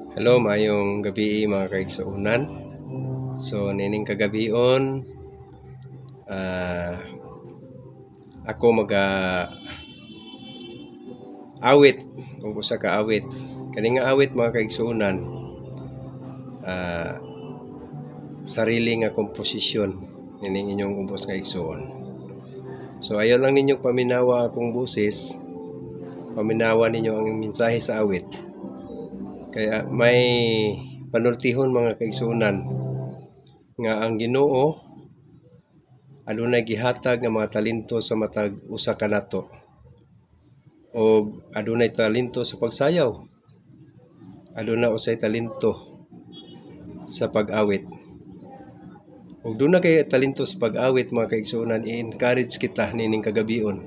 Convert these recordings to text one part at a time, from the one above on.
Hello, mayong gabi mga kaigsuunan. So, nining kagabion, ako awit o usa ka awit. Kani nga awit mga kaigsuunan, sarili nga komposisyon nining inyong ubos nga igsuon. So, ayaw lang ninyong paminawa akong busis, paminawa ninyo ang mensahe sa awit. Kaya may panultihon mga kaigsuunan nga ang Ginoo adunay gihatag nga mga talento sa matag usa kanato, o adunay talento sa pagsayaw, adunay usay talento sa pag-awit. Ug duna kay talento sa pag-awit mga kaigsuunan, i-encourage kita nining kagabion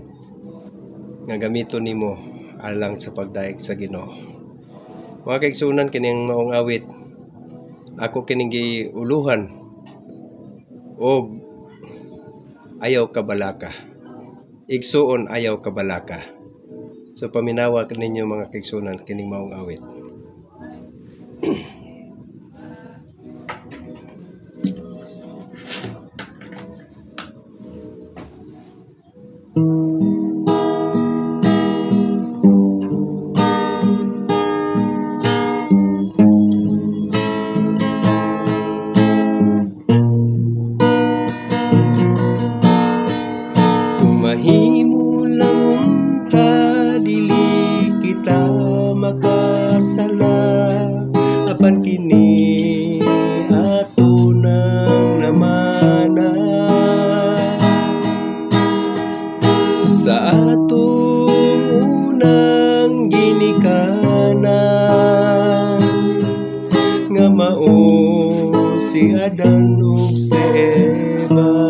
nga gamiton nimo alang sa pagdaig sa Ginoo. Mga kaigsuunan, kining maong awit ako kining giuluhan og ayaw kabalaka. Igsuon ayaw kabalaka. So paminawa ninyo mga kaigsuunan kining maong awit. Mahimo lang unta dili kita makasala, apan kini ato nang namana sa atong unang ginikanan nga mao si Adan ug si Eva.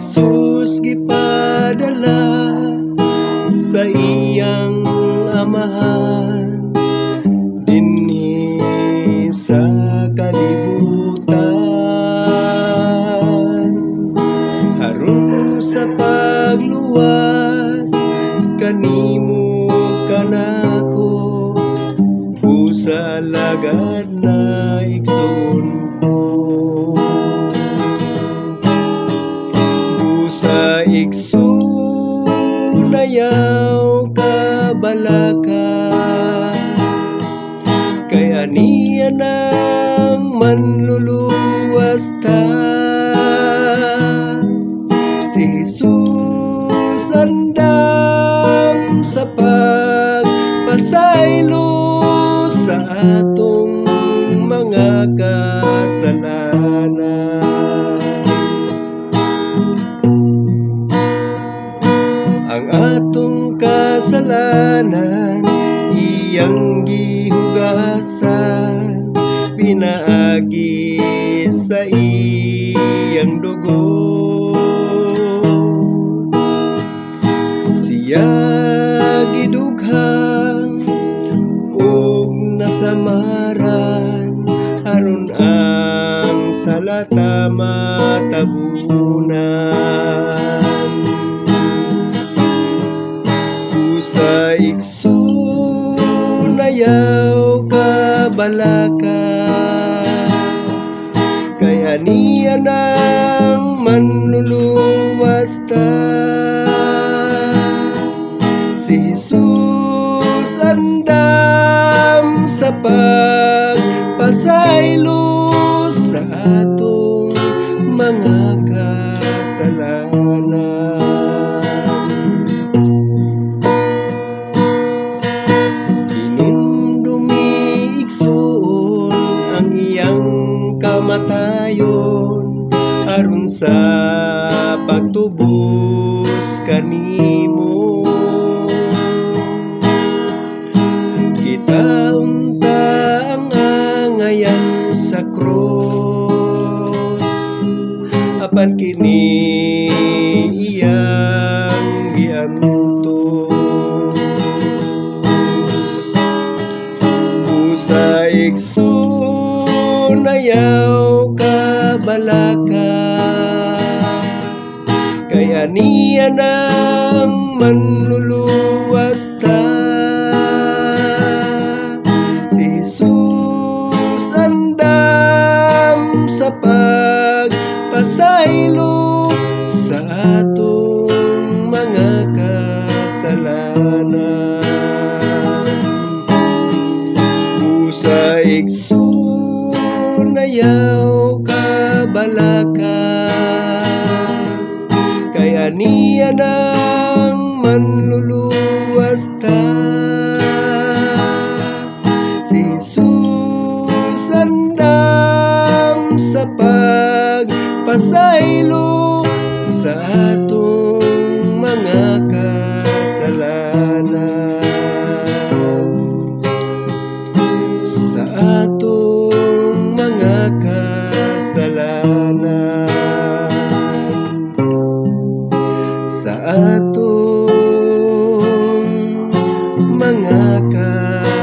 Jesus gipadala sa iyang amahan dinhi sa kalibutan, aron sa pagluwas kanimo kanako, busa alagad na igsoon ko. Sa igsoon ayaw kabalaka, kaya niya nang manluluwas ta. Si Jesus andam sa pagpasaylo sa atong mga kasalanan. Ang atong kasalanan iyang gihugasan, pinaagi sa iyang dugo. Siya gidughang ug nasamaran aron ang salata matabunan. Sa igsoon ayaw kabalaka, kaya niya nang manluluwas ta. Si Jesus andam sa pagpasaylo sa atong mga kasalanan. Kamatayon aron sa pagtubos kanimo, kita unta ang angayan sa cross, apan kini iyang giantos. Busa igsoon ayaw kabalaka, kaya niya nang manluluwas kaniya ng manluluwas ta. Si Jesus andam sa pagpasaylo sa atong mga kasalanan, sa atong mga kasalanan, sa atong mga kasalanan.